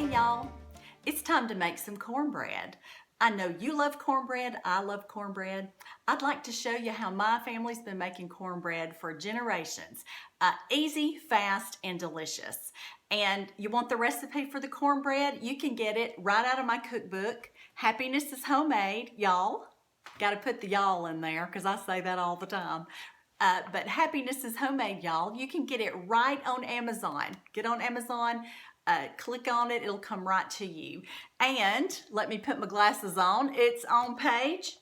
Hey y'all, it's time to make some cornbread. I know you love cornbread, I love cornbread. I'd like to show you how my family's been making cornbread for generations. Easy, fast, and delicious. And you want the recipe for the cornbread? You can get it right out of my cookbook. Happiness is homemade, y'all. Got to put the y'all in there because I say that all the time. But happiness is homemade, y'all. You can get it right on Amazon. Get on Amazon. Click on it, it'll come right to you. And let me put my glasses on. It's on page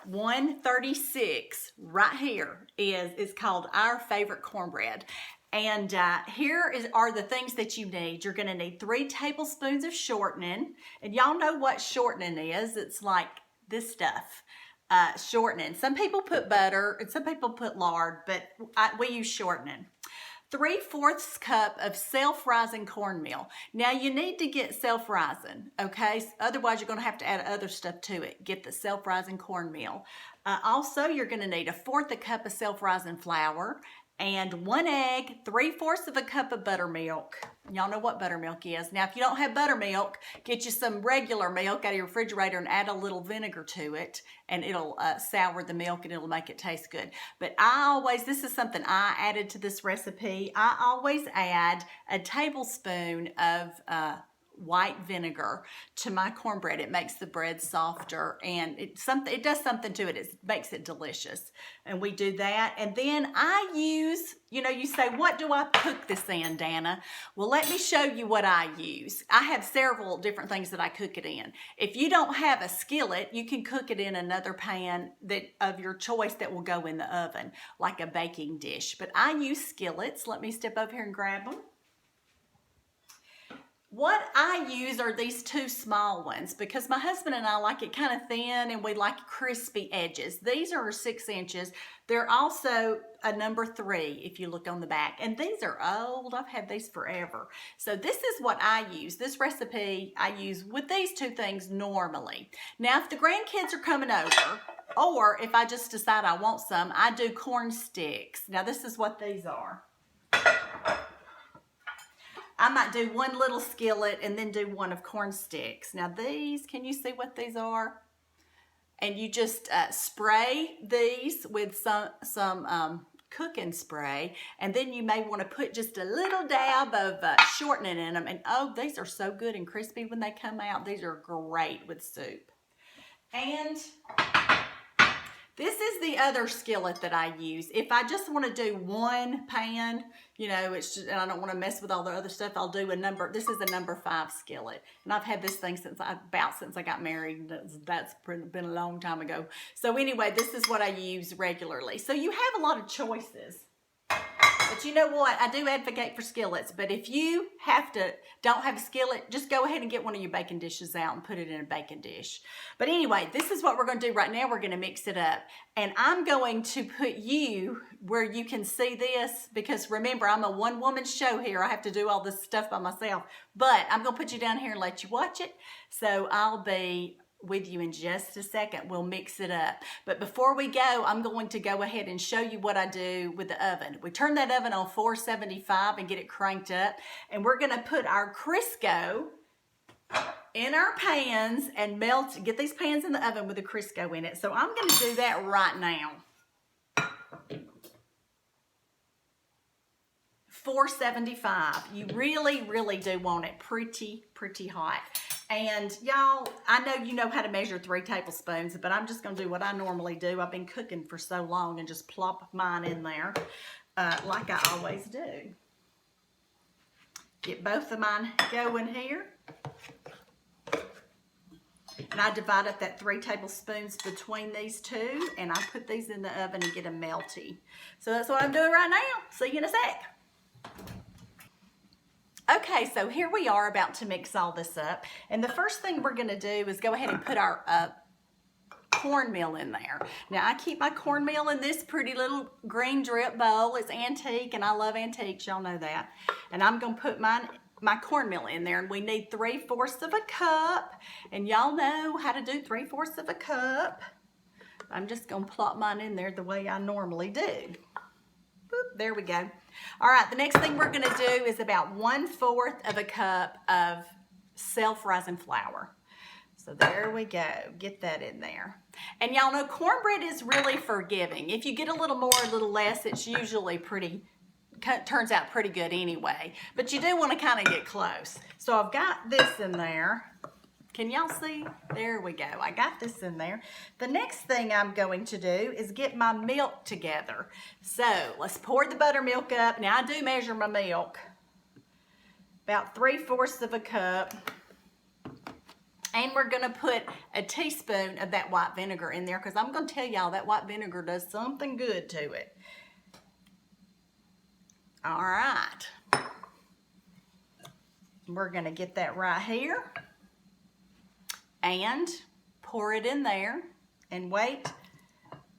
136 right here. It's called Our Favorite Cornbread. And are the things that you need. You're going to need 3 tablespoons of shortening. And y'all know what shortening is. It's like this stuff. Shortening. Some people put butter and some people put lard, but we use shortening. 3/4 cup of self-rising cornmeal. Now you need to get self-rising, okay? Otherwise you're going to have to add other stuff to it. Get the self-rising cornmeal. Also, you're going to need 1/4 cup of self-rising flour and 1 egg, 3/4 cup of buttermilk. Y'all know what buttermilk is. Now, if you don't have buttermilk, get you some regular milk out of your refrigerator and add a little vinegar to it, and it'll sour the milk and it'll make it taste good. But this is something I added to this recipe. I always add a tablespoon of white vinegar to my cornbread. It makes the bread softer and it does something to it. It makes it delicious. And we do that. And then I use, you say, what do I cook this in, Dana? Well, let me show you what I use. I have several different things that I cook it in. If you don't have a skillet, you can cook it in another pan of your choice that will go in the oven, like a baking dish. But I use skillets. Let me step over here and grab them. What I use are these 2 small ones because my husband and I like it kind of thin and we like crispy edges. These are 6 inches. They're also a number 3 if you look on the back. And these are old. I've had these forever. So this is what I use. This recipe I use with these 2 things normally. Now if the grandkids are coming over or if I just decide I want some, I do corn sticks. Now this is what these are. I might do 1 little skillet and then do 1 of corn sticks. Now these, can you see what these are? And you just spray these with some cooking spray, and then you may want to put just a little dab of shortening in them. And oh, these are so good and crispy when they come out. These are great with soup. And this is the other skillet that I use. If I just want to do 1 pan, it's just, and I don't want to mess with all the other stuff, I'll do this is a number 5 skillet. And I've had this thing since I got married. That's been a long time ago. So anyway, this is what I use regularly. So you have a lot of choices. But you know what? I do advocate for skillets. But if you don't have a skillet, just go ahead and get one of your baking dishes out and put it in a baking dish. But anyway, this is what we're going to do right now. We're going to mix it up. And I'm going to put you where you can see this because remember, I'm a one-woman show here. I have to do all this stuff by myself. But I'm going to put you down here and let you watch it. So I'll be with you in just a second. We'll mix it up. But before we go, I'm going to go ahead and show you what I do with the oven. We turn that oven on 475 and get it cranked up. And we're going to put our Crisco in our pans and get these pans in the oven with the Crisco in it. So I'm going to do that right now. 475. You really, really do want it pretty hot. And y'all, I know you know how to measure 3 tablespoons, but I'm just going to do what I normally do. I've been cooking for so long and just plop mine in there like I always do. Get both of mine going here. And I divided that 3 tablespoons between these 2, and I put these in the oven and get them melty. So that's what I'm doing right now. See you in a sec. Okay, so here we are about to mix all this up. And the first thing we're going to do is go ahead and put our cornmeal in there. Now, I keep my cornmeal in this pretty little green drip bowl. It's antique, and I love antiques. Y'all know that. And I'm going to put my cornmeal in there. And we need 3/4 cup. And y'all know how to do 3/4 cup. I'm just going to plop mine in there the way I normally do. Boop, there we go. All right, the next thing we're going to do is about 1/4 cup of self-rising flour. So there we go. Get that in there. And y'all know cornbread is really forgiving. If you get a little more, a little less, it's usually turns out pretty good anyway. But you do want to kind of get close. So I've got this in there. Can y'all see? There we go. I got this in there. The next thing I'm going to do is get my milk together. So let's pour the buttermilk up. Now I do measure my milk. About 3/4 of a cup. And we're going to put a teaspoon of that white vinegar in there because I'm going to tell y'all that white vinegar does something good to it. All right. We're going to get that right here and pour it in there and wait.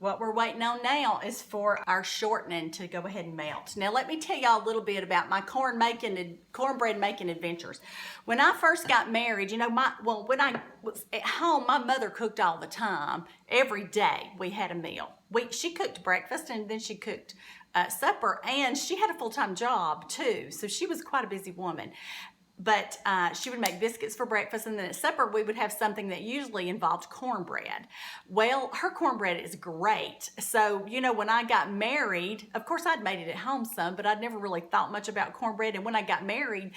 What we're waiting on now is for our shortening to go ahead and melt. Now let me tell y'all a little bit about my cornbread making adventures. When I first got married, you know, when I was at home, my mother cooked all the time. Every day we had a meal. She cooked breakfast and then she cooked supper, and she had a full-time job too, so she was quite a busy woman. But she would make biscuits for breakfast, and then at supper we would have something that usually involved cornbread. Well, her cornbread is great. So, you know, when I got married, of course I'd made it at home some, but I'd never really thought much about cornbread. And when I got married,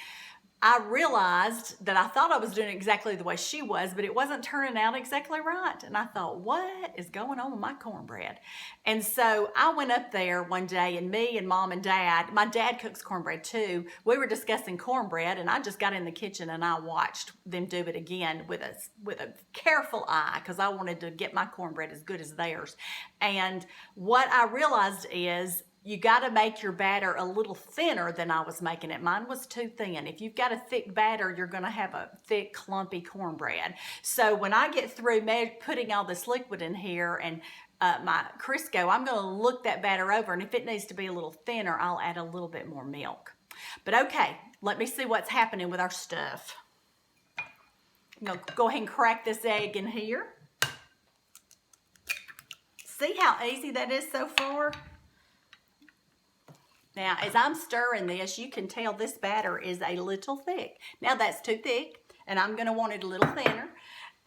I realized that I thought I was doing it exactly the way she was, but it wasn't turning out exactly right. And I thought, what is going on with my cornbread? And so I went up there one day, and me and Mom and Dad, my dad cooks cornbread too, we were discussing cornbread, and I just got in the kitchen and I watched them do it again with a careful eye because I wanted to get my cornbread as good as theirs. And what I realized is, you got to make your batter a little thinner than I was making it. Mine was too thin. If you've got a thick batter, you're going to have a thick, clumpy cornbread. So when I get through putting all this liquid in here and my Crisco, I'm going to look that batter over, and if it needs to be a little thinner, I'll add a little bit more milk. But okay, let me see what's happening with our stuff. I'm going to go ahead and crack this egg in here. See how easy that is so far? Now, as I'm stirring this, you can tell this batter is a little thick. Now, that's too thick, and I'm going to want it a little thinner.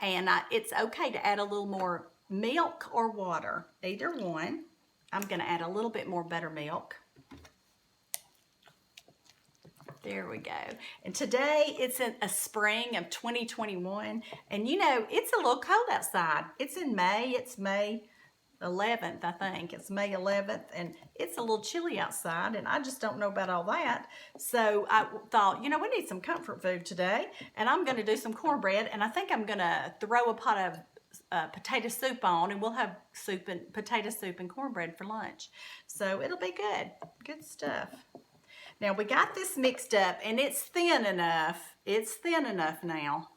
And it's okay to add a little more milk or water, either one. I'm going to add a little bit more buttermilk. There we go. And today, it's a spring of 2021. And, you know, it's a little cold outside. It's in May. It's May 11th, I think. It's May 11th, and it's a little chilly outside, and I just don't know about all that. So I thought, you know, we need some comfort food today, and I'm going to do some cornbread, and I think I'm going to throw a pot of potato soup on, and we'll have potato soup and cornbread for lunch. So it'll be good. Good stuff. Now, we got this mixed up, and it's thin enough. It's thin enough now.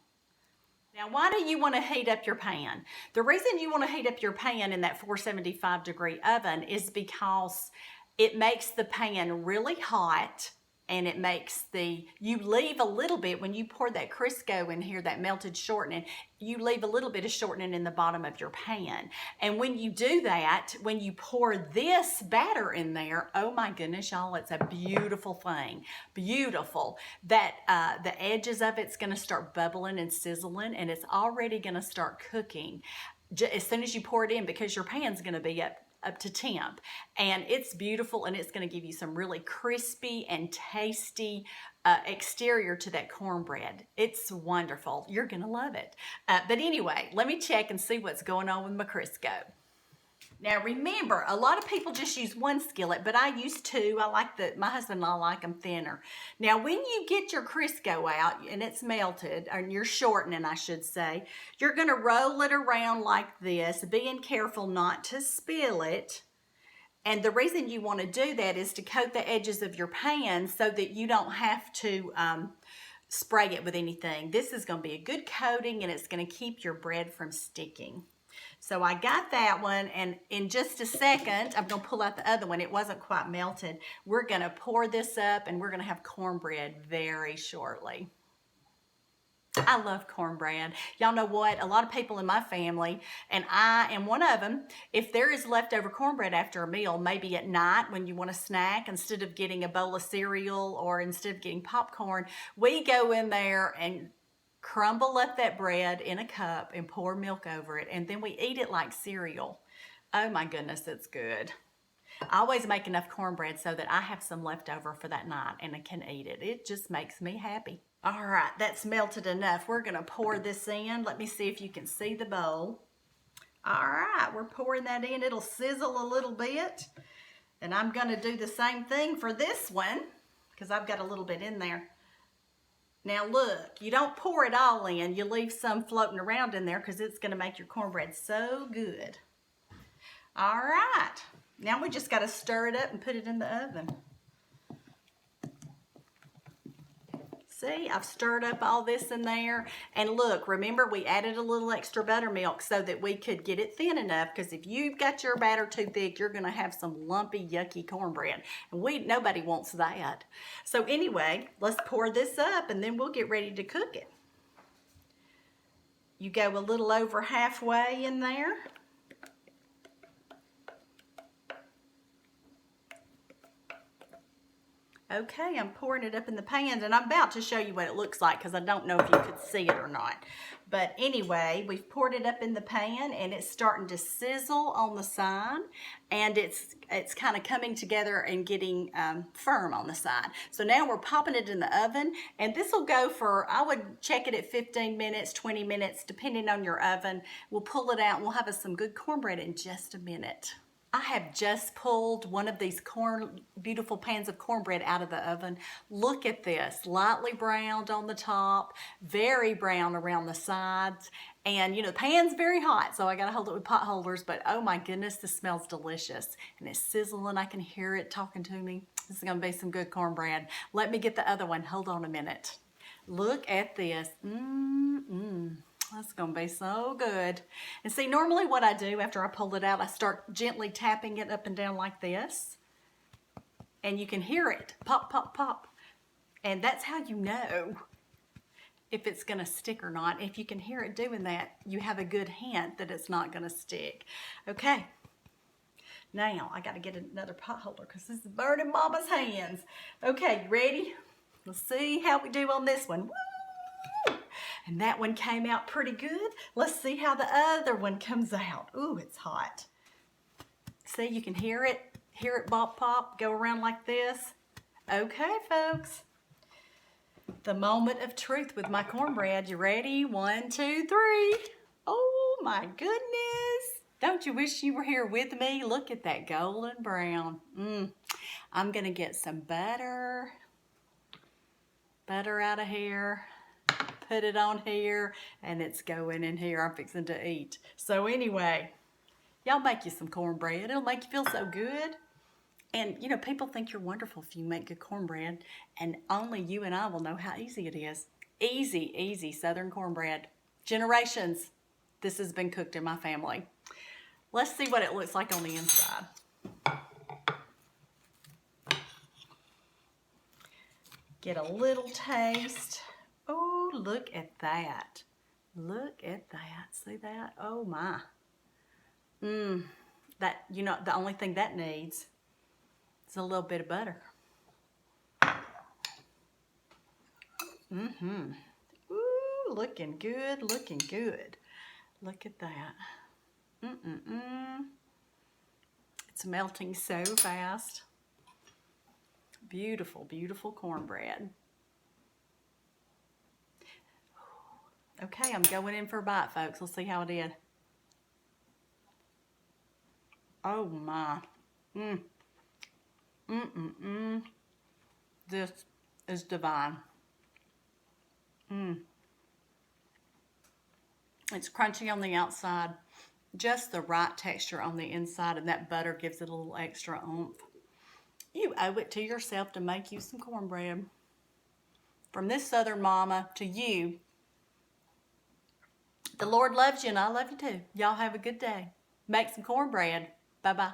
Now, why do you want to heat up your pan? The reason you want to heat up your pan in that 475 degree oven is because it makes the pan really hot, and it makes you leave a little bit, when you pour that Crisco in here, that melted shortening, you leave a little bit of shortening in the bottom of your pan. And when you do that, when you pour this batter in there, oh my goodness, y'all, it's a beautiful thing. Beautiful. That the edges of it's going to start bubbling and sizzling, and it's already going to start cooking as soon as you pour it in, because your pan's going to be up to temp, and it's beautiful, and it's going to give you some really crispy and tasty exterior to that cornbread. It's wonderful. You're going to love it. But anyway, let me check and see what's going on with my Crisco. Now remember, a lot of people just use one skillet, but I use two. My husband and I like them thinner. Now when you get your Crisco out and it's melted, or you're shortening, I should say, you're going to roll it around like this, being careful not to spill it. And the reason you want to do that is to coat the edges of your pan so that you don't have to spray it with anything. This is going to be a good coating, and it's going to keep your bread from sticking. So I got that one, and in just a second, I'm going to pull out the other one. It wasn't quite melted. We're going to pour this up, and we're going to have cornbread very shortly. I love cornbread. Y'all know what? A lot of people in my family, and I am one of them, if there is leftover cornbread after a meal, maybe at night when you want a snack, instead of getting a bowl of cereal or instead of getting popcorn, we go in there and crumble up that bread in a cup and pour milk over it, and then we eat it like cereal. Oh my goodness, it's good. I always make enough cornbread so that I have some left over for that night and I can eat it. It just makes me happy. All right, that's melted enough. We're gonna pour this in. Let me see if you can see the bowl. All right, we're pouring that in. It'll sizzle a little bit. And I'm gonna do the same thing for this one because I've got a little bit in there. Now look, you don't pour it all in. You leave some floating around in there because it's gonna make your cornbread so good. All right. Now we just got to stir it up and put it in the oven. See, I've stirred up all this in there. And look, remember we added a little extra buttermilk so that we could get it thin enough, because if you've got your batter too thick, you're going to have some lumpy, yucky cornbread. And nobody wants that. So anyway, let's pour this up and then we'll get ready to cook it. You go a little over halfway in there. Okay, I'm pouring it up in the pan, and I'm about to show you what it looks like because I don't know if you could see it or not. But anyway, we've poured it up in the pan and it's starting to sizzle on the side, and it's kind of coming together and getting firm on the side. So now we're popping it in the oven, and this will go for, I would check it at 15 minutes, 20 minutes, depending on your oven. We'll pull it out and we'll have us some good cornbread in just a minute. I have just pulled one of these beautiful pans of cornbread out of the oven. Look at this, lightly browned on the top, very brown around the sides. And you know, the pan's very hot, so I gotta hold it with pot holders, but oh my goodness, this smells delicious. And it's sizzling, I can hear it talking to me. This is gonna be some good cornbread. Let me get the other one, hold on a minute. Look at this, That's gonna be so good. And see, normally what I do after I pull it out, I start gently tapping it up and down like this. And you can hear it, pop, pop, pop. And that's how you know if it's gonna stick or not. If you can hear it doing that, you have a good hint that it's not gonna stick. Okay, now I gotta get another pot holder because this is burning Mama's hands. Okay, you ready? Let's see how we do on this one. Woo! And that one came out pretty good. Let's see how the other one comes out. Ooh, it's hot. See, you can hear it bop, pop, go around like this. Okay, folks. The moment of truth with my cornbread. You ready? 1, 2, 3. Oh my goodness. Don't you wish you were here with me? Look at that golden brown. I'm gonna get some butter out of here. Put it on here, and it's going in here. I'm fixing to eat. So anyway, y'all make you some cornbread. It'll make you feel so good. And you know, people think you're wonderful if you make good cornbread, and only you and I will know how easy it is. Easy, easy Southern cornbread. Generations, this has been cooked in my family. Let's see what it looks like on the inside. Get a little taste. Oh, look at that. Look at that. See that? Oh my. That, you know, the only thing that needs is a little bit of butter. Ooh, looking good, looking good. Look at that. It's melting so fast. Beautiful, beautiful cornbread. Okay, I'm going in for a bite, folks. Let's see how it did. Oh my. This is divine. It's crunchy on the outside, just the right texture on the inside, and that butter gives it a little extra oomph. You owe it to yourself to make you some cornbread. From this Southern mama to you, the Lord loves you and I love you too. Y'all have a good day. Make some cornbread. Bye-bye.